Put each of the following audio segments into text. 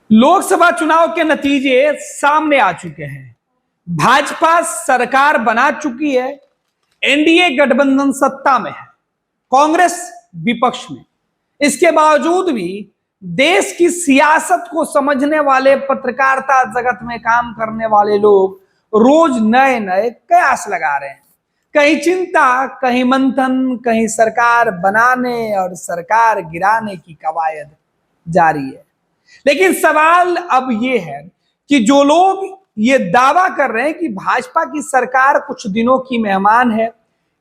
लोकसभा चुनाव के नतीजे सामने आ चुके हैं। भाजपा सरकार बना चुकी है, एनडीए गठबंधन सत्ता में है, कांग्रेस विपक्ष में। इसके बावजूद भी देश की सियासत को समझने वाले, पत्रकारिता जगत में काम करने वाले लोग रोज नए नए कयास लगा रहे हैं। कहीं चिंता, कहीं मंथन, कहीं सरकार बनाने और सरकार गिराने की कवायद जारी है। लेकिन सवाल अब यह है कि जो लोग ये दावा कर रहे हैं कि भाजपा की सरकार कुछ दिनों की मेहमान है,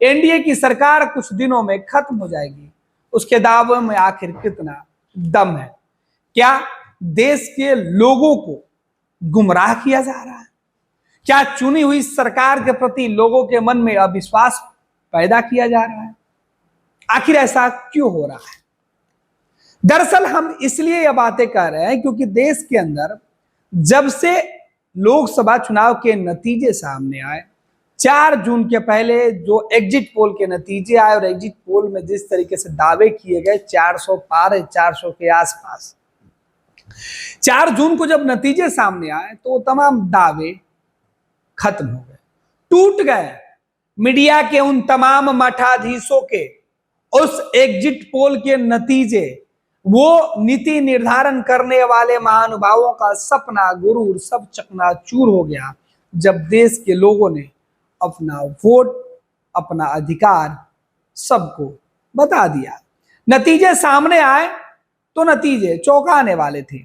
एनडीए की सरकार कुछ दिनों में खत्म हो जाएगी, उसके दावे में आखिर कितना दम है? क्या देश के लोगों को गुमराह किया जा रहा है? क्या चुनी हुई सरकार के प्रति लोगों के मन में अविश्वास पैदा किया जा रहा है? आखिर ऐसा क्यों हो रहा है? दरअसल हम इसलिए यह बातें कर रहे हैं क्योंकि देश के अंदर जब से लोकसभा चुनाव के नतीजे सामने आए, 4 जून के पहले जो एग्जिट पोल के नतीजे आए और एग्जिट पोल में जिस तरीके से दावे किए गए 400 पार है, 400 के आसपास, 4 जून को जब नतीजे सामने आए तो तमाम दावे खत्म हो गए, टूट गए। मीडिया के उन तमाम मठाधीशों के उस एग्जिट पोल के नतीजे, वो नीति निर्धारण करने वाले महानुभावों का सपना, गुरूर सब चकनाचूर हो गया जब देश के लोगों ने अपना वोट, अपना अधिकार सबको बता दिया। नतीजे सामने आए तो नतीजे चौंकाने वाले थे।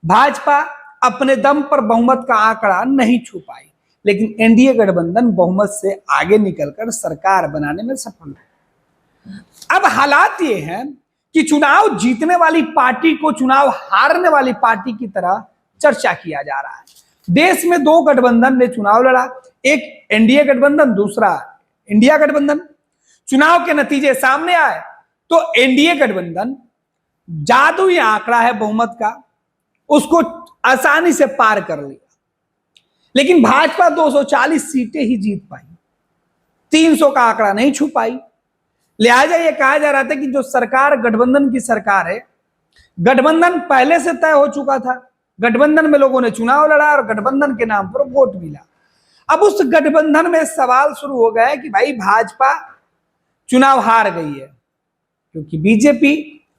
भाजपा अपने दम पर बहुमत का आंकड़ा नहीं छू पाई, लेकिन एनडीए गठबंधन बहुमत से आगे निकलकर सरकार बनाने में सफल है। अब हालात ये हैं कि चुनाव जीतने वाली पार्टी को चुनाव हारने वाली पार्टी की तरह चर्चा किया जा रहा है। देश में 2 गठबंधन ने चुनाव लड़ा, एक एनडीए गठबंधन, दूसरा इंडिया गठबंधन। चुनाव के नतीजे सामने आए तो एनडीए गठबंधन, जादुई आंकड़ा है बहुमत का, उसको आसानी से पार कर लिया। लेकिन भाजपा 240 सीटें ही जीत पाई, 300 का आंकड़ा नहीं छू पाई। लिहाजा यह कहा जा रहा था कि जो सरकार गठबंधन की सरकार है, गठबंधन पहले से तय हो चुका था, गठबंधन में लोगों ने चुनाव लड़ा और गठबंधन के नाम पर वोट मिला। अब उस गठबंधन में सवाल शुरू हो गया कि भाई भाजपा चुनाव हार गई है क्योंकि बीजेपी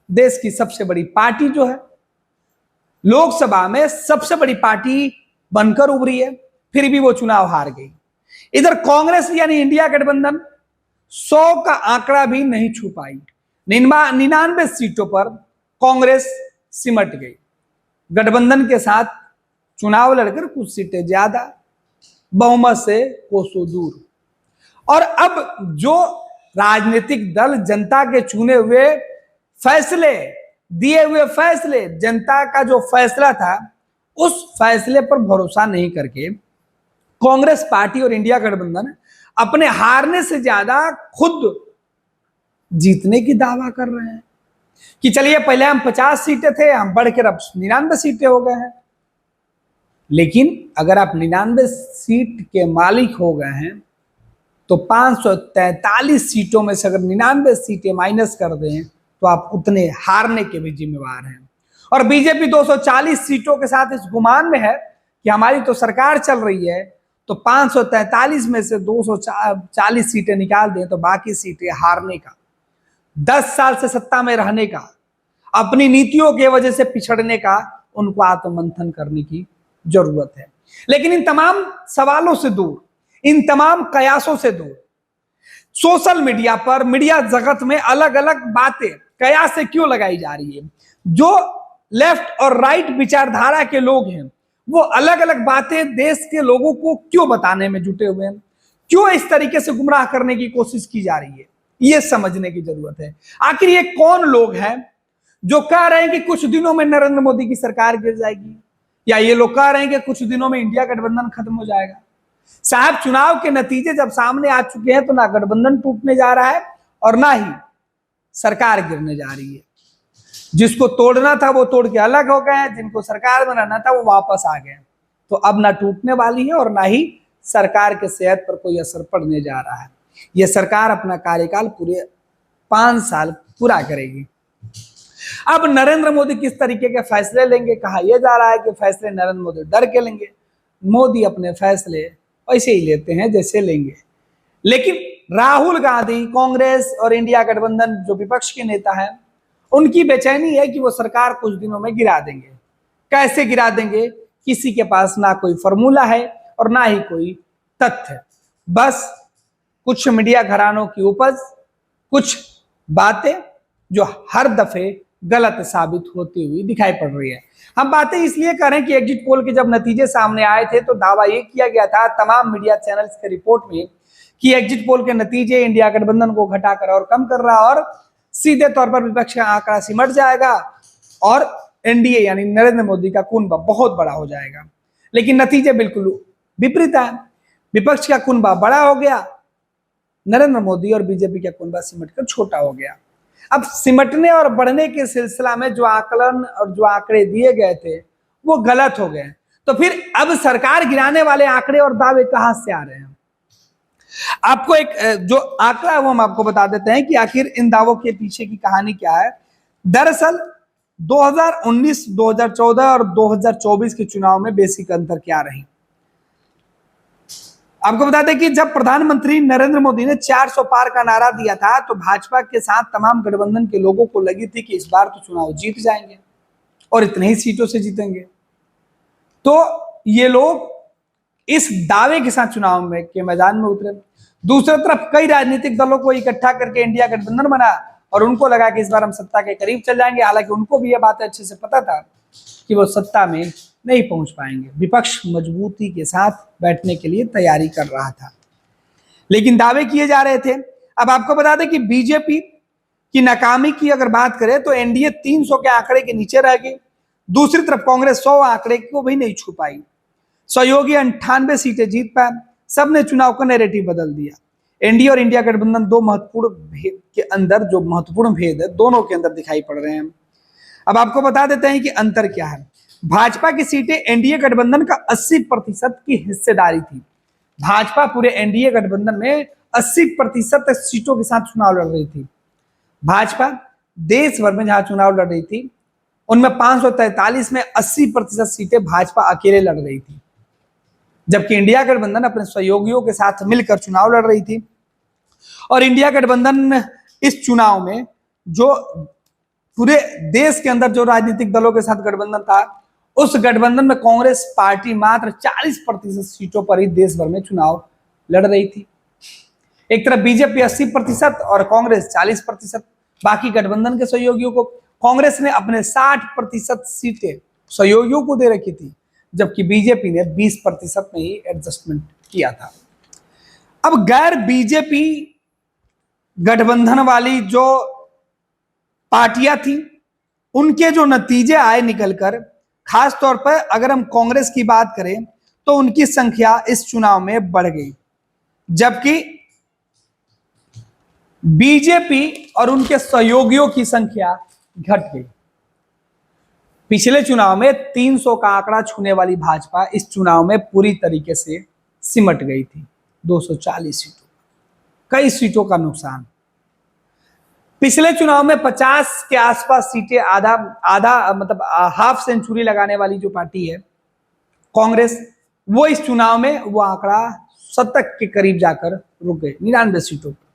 देश की सबसे बड़ी पार्टी जो है, लोकसभा में सबसे बड़ी पार्टी बनकर उभरी है, फिर भी वो चुनाव हार गई। इधर कांग्रेस यानी इंडिया गठबंधन 100 का आंकड़ा भी नहीं छू पाई। 99 सीटों पर कांग्रेस सिमट गई। गठबंधन के साथ चुनाव लड़कर कुछ सीटें ज्यादा, बहुमत से कोसों दूर। और अब जो राजनीतिक दल जनता के चुने हुए फैसले, दिए हुए फैसले, जनता का जो फैसला था, उस फैसले पर भरोसा नहीं करके कांग्रेस पार्टी और इंडिया गठबंधन अपने हारने से ज्यादा खुद जीतने की दावा कर रहे हैं कि चलिए पहले हम 50 सीटें थे, हम बढ़कर अब 99 सीटें हो गए हैं। लेकिन अगर आप 99 सीट के मालिक हो गए हैं तो 543 सीटों में से अगर 99 सीटें माइनस कर दें तो आप उतने हारने के भी जिम्मेवार हैं। और बीजेपी 240 सीटों के साथ इस गुमान में है कि हमारी तो सरकार चल रही है, तो 543 में से 240 सीटें निकाल दें तो बाकी सीटें हारने का, 10 साल से सत्ता में रहने का, अपनी नीतियों के वजह से पिछड़ने का उनको आत्ममंथन करने की जरूरत है। लेकिन इन तमाम सवालों से दूर, इन तमाम कयासों से दूर, सोशल मीडिया पर, मीडिया जगत में अलग अलग बातें कयास से क्यों लगाई जा रही है? जो लेफ्ट और राइट विचारधारा के लोग हैं वो अलग अलग बातें देश के लोगों को क्यों बताने में जुटे हुए हैं? क्यों इस तरीके से गुमराह करने की कोशिश की जा रही है? ये समझने की जरूरत है। आखिर ये कौन लोग हैं जो कह रहे हैं कि कुछ दिनों में नरेंद्र मोदी की सरकार गिर जाएगी, या ये लोग कह रहे हैं कि कुछ दिनों में इंडिया गठबंधन खत्म हो जाएगा? साहब, चुनाव के नतीजे जब सामने आ चुके हैं तो ना गठबंधन टूटने जा रहा है और ना ही सरकार गिरने जा रही है। जिसको तोड़ना था वो तोड़ के अलग हो गए, जिनको सरकार बनाना था वो वापस आ गए। तो अब ना टूटने वाली है और ना ही सरकार के सेहत पर कोई असर पड़ने जा रहा है। यह सरकार अपना कार्यकाल पूरे 5 साल पूरा करेगी। अब नरेंद्र मोदी किस तरीके के फैसले लेंगे, कहा यह जा रहा है कि फैसले नरेंद्र मोदी डर के लेंगे। मोदी अपने फैसले ऐसे ही लेते हैं जैसे लेंगे, लेकिन राहुल गांधी, कांग्रेस और इंडिया गठबंधन जो विपक्ष के नेता हैं, उनकी बेचैनी है कि वो सरकार कुछ दिनों में गिरा देंगे। कैसे गिरा देंगे, किसी के पास ना कोई फॉर्मूला है और ना ही कोई तथ्य। बस कुछ मीडिया घरानों की उपज, कुछ बातें जो हर दफे गलत साबित होती हुई दिखाई पड़ रही है। हम बातें इसलिए कर रहे हैं कि एग्जिट पोल के जब नतीजे सामने आए थे तो दावा यह किया गया था तमाम मीडिया चैनल्स के रिपोर्ट में कि एग्जिट पोल के नतीजे इंडिया गठबंधन को घटाकर और कम कर रहा और सीधे तौर पर विपक्ष का आंकड़ा सिमट जाएगा और एनडीए यानी नरेंद्र मोदी का कुनबा बहुत बड़ा हो जाएगा। लेकिन नतीजे बिल्कुल विपरीत है। विपक्ष का कुनबा बड़ा हो गया, नरेंद्र मोदी और बीजेपी का कुनबा सिमटकर छोटा हो गया। अब सिमटने और बढ़ने के सिलसिला में जो आकलन और जो आंकड़े दिए गए थे वो गलत हो गए। तो फिर अब सरकार गिराने वाले आंकड़े और दावे कहां से आ रहे हैं? आपको एक जो आंकड़ा है वो हम आपको बता देते हैं कि आखिर इन दावों के पीछे की कहानी क्या है। दरअसल 2019, 2014 और 2024 के चुनाव में बेसिक अंतर क्या रही। आपको बता दें कि जब प्रधानमंत्री नरेंद्र मोदी ने 400 पार का नारा दिया था तो भाजपा के साथ तमाम गठबंधन के लोगों को लगी थी कि इस बार तो चुनाव जीत जाएंगे और इतने ही सीटों से जीतेंगे। तो ये लोग इस दावे के साथ चुनाव में के मैदान में उतरे। दूसरी तरफ कई राजनीतिक दलों को इकट्ठा करके इंडिया गठबंधन बना और उनको लगा कि इस बार हम सत्ता के करीब चल जाएंगे। हालांकि उनको भी यह बात अच्छे से पता था कि वो सत्ता में नहीं पहुंच पाएंगे। विपक्ष मजबूती के साथ बैठने के लिए तैयारी कर रहा था, लेकिन दावे किए जा रहे थे। अब आपको बता दें कि बीजेपी की नाकामी की अगर बात करें तो एनडीए 300 के आंकड़े के नीचे रह गई। दूसरी तरफ कांग्रेस 100 आंकड़े को भी नहीं छू पाई। सहयोगी 98 सीटें जीत पाए। सबने चुनाव का नैरेटिव बदल दिया। एनडीए और इंडिया गठबंधन दो महत्वपूर्ण भेद के अंदर, जो महत्वपूर्ण भेद है दोनों के अंदर दिखाई पड़ रहे हैं। अब आपको बता देते हैं कि अंतर क्या है। भाजपा की सीटें एनडीए गठबंधन का 80% की हिस्सेदारी थी। भाजपा पूरे एनडीए गठबंधन में 80% सीटों के साथ चुनाव लड़ रही थी। भाजपा देश भर में जहां चुनाव लड़ रही थी उनमें 543 में 80% सीटें भाजपा अकेले लड़ रही थी, जबकि इंडिया गठबंधन अपने सहयोगियों के साथ मिलकर चुनाव लड़ रही थी। और इंडिया गठबंधन इस चुनाव में जो पूरे देश के अंदर जो राजनीतिक दलों के साथ गठबंधन था, उस गठबंधन में कांग्रेस पार्टी मात्र 40% सीटों पर ही देश भर में चुनाव लड़ रही थी। एक तरफ बीजेपी 80% और कांग्रेस 40%। बाकी गठबंधन के सहयोगियों को कांग्रेस ने अपने 60% सीटें सहयोगियों को दे रखी थी, जबकि बीजेपी ने 20% में ही एडजस्टमेंट किया था। अब गैर बीजेपी गठबंधन वाली जो पार्टियां थी उनके जो नतीजे आए निकलकर, खास तौर पर अगर हम कांग्रेस की बात करें तो उनकी संख्या इस चुनाव में बढ़ गई, जबकि बीजेपी और उनके सहयोगियों की संख्या घट गई। पिछले चुनाव में 300 का आंकड़ा छूने वाली भाजपा इस चुनाव में पूरी तरीके से सिमट गई थी। 240 सीटों, कई सीटों का नुकसान। पिछले चुनाव में 50 के आसपास सीटें, आधा मतलब हाफ सेंचुरी लगाने वाली जो पार्टी है कांग्रेस, वो इस चुनाव में वो आंकड़ा 70 के करीब जाकर रुक गए, 99 सीटों पर।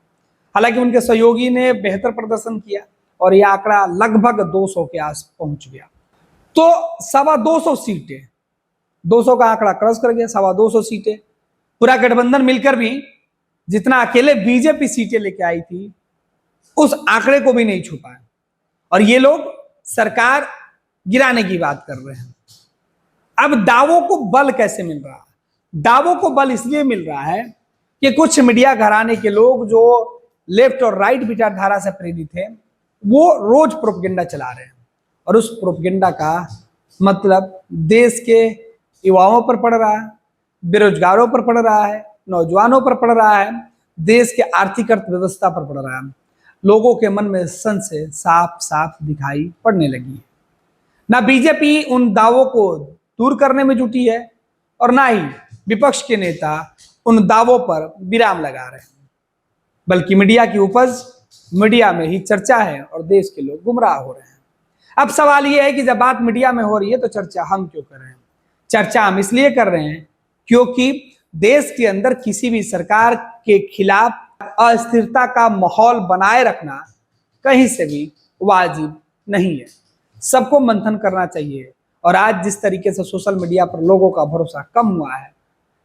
हालांकि उनके सहयोगी ने बेहतर प्रदर्शन किया और यह आंकड़ा लगभग 200 के आस पहुंच गया। तो 225 सीटें, 200 का आंकड़ा क्रॉस कर गया। 225 सीटें, पूरा गठबंधन मिलकर भी जितना अकेले बीजेपी सीटें लेके आई थी उस आंकड़े को भी नहीं छू पाए। और ये लोग सरकार गिराने की बात कर रहे हैं। अब दावों को बल कैसे मिल रहा है? दावों को बल इसलिए मिल रहा है कि कुछ मीडिया घराने के लोग जो लेफ्ट और राइट विचारधारा से प्रेरित है वो रोज प्रोपेगेंडा चला रहे हैं, और उस प्रोपेगेंडा का मतलब देश के युवाओं पर पड़ रहा है, बेरोजगारों पर पड़ रहा है, नौजवानों पर पड़ रहा है, देश के आर्थिक अर्थव्यवस्था पर पड़ रहा है। लोगों के मन में संशय साफ साफ दिखाई पड़ने लगी है। ना बीजेपी उन दावों को दूर करने में जुटी है और ना ही विपक्ष के नेता उन दावों पर विराम लगा रहे हैं, बल्कि मीडिया की उपज मीडिया में ही चर्चा है और देश के लोग गुमराह हो रहे हैं। अब सवाल यह है कि जब बात मीडिया में हो रही है तो चर्चा हम क्यों कर रहे हैं? चर्चा हम इसलिए कर रहे हैं क्योंकि देश के अंदर किसी भी सरकार के खिलाफ अस्थिरता का माहौल बनाए रखना कहीं से भी वाजिब नहीं है। सबको मंथन करना चाहिए। और आज जिस तरीके से सोशल मीडिया पर लोगों का भरोसा कम हुआ है,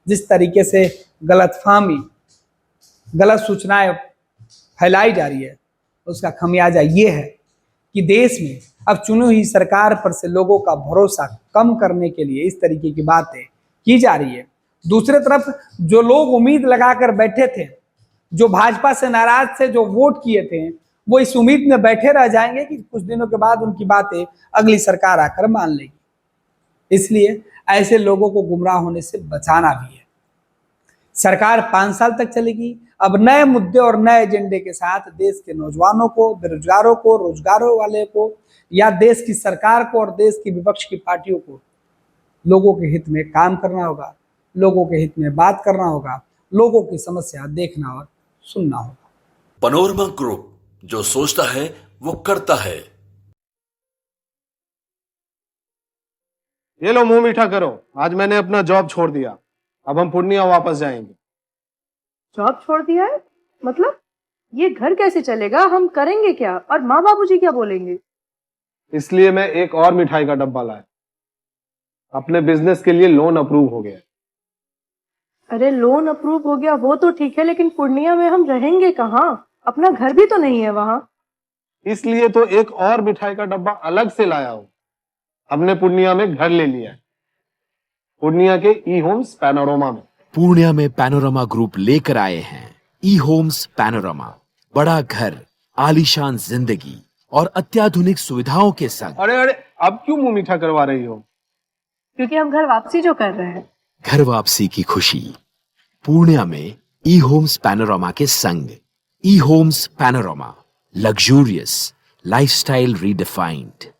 जिस तरीके से गलतफहमी, गलत सूचनाएं फैलाई जा रही है, उसका खमियाजा ये है कि देश में अब चुनी हुई सरकार पर से लोगों का भरोसा कम करने के लिए इस तरीके की बातें की जा रही है। दूसरी तरफ जो लोग उम्मीद लगाकर बैठे थे, जो भाजपा से नाराज थे, जो वोट किए थे, वो इस उम्मीद में बैठे रह जाएंगे कि कुछ दिनों के बाद उनकी बातें अगली सरकार आकर मान लेगी। इसलिए ऐसे लोगों को गुमराह होने से बचाना भी है। सरकार 5 साल तक चलेगी। अब नए मुद्दे और नए एजेंडे के साथ देश के नौजवानों को, बेरोजगारों को, रोजगारों वाले को, या देश की सरकार को और देश की विपक्ष की पार्टियों को लोगों के हित में काम करना होगा, लोगों के हित में बात करना होगा, लोगों की समस्या देखना और सुनना होगा। पैनोरमा ग्रुप, जो सोचता है वो करता है। ये लो, मुंह मीठा करो। आज मैंने अपना जॉब छोड़ दिया। अब हम पूर्णिया वापस जाएंगे। जॉब छोड़ दिया है? मतलब ये घर कैसे चलेगा? हम करेंगे क्या? और माँ बाबूजी क्या बोलेंगे? इसलिए मैं एक और मिठाई का डब्बा लाया। अपने बिजनेस के लिए लोन अप्रूव हो गया। अरे लोन अप्रूव हो गया वो तो ठीक है, लेकिन पूर्णिया में हम रहेंगे कहाँ? अपना घर भी तो नहीं है वहां। इसलिए तो एक और मिठाई का डब्बा अलग से लाया हूं। हमने पूर्णिया में घर ले लिया है, पूर्णिया के ई होम्स पैनोरमा में। पूर्णिया में पैनोरमा ग्रुप लेकर आए हैं ई होम्स पैनोरमा। बड़ा घर, आलीशान जिंदगी और अत्याधुनिक सुविधाओं के संग। अरे अब क्यों मुंह मीठा करवा रही हो? क्योंकि हम घर वापसी जो कर रहे हैं। घर वापसी की खुशी पूर्णिया में ई होम्स पैनोरमा के संग। ई Homes Panorama, luxurious lifestyle redefined.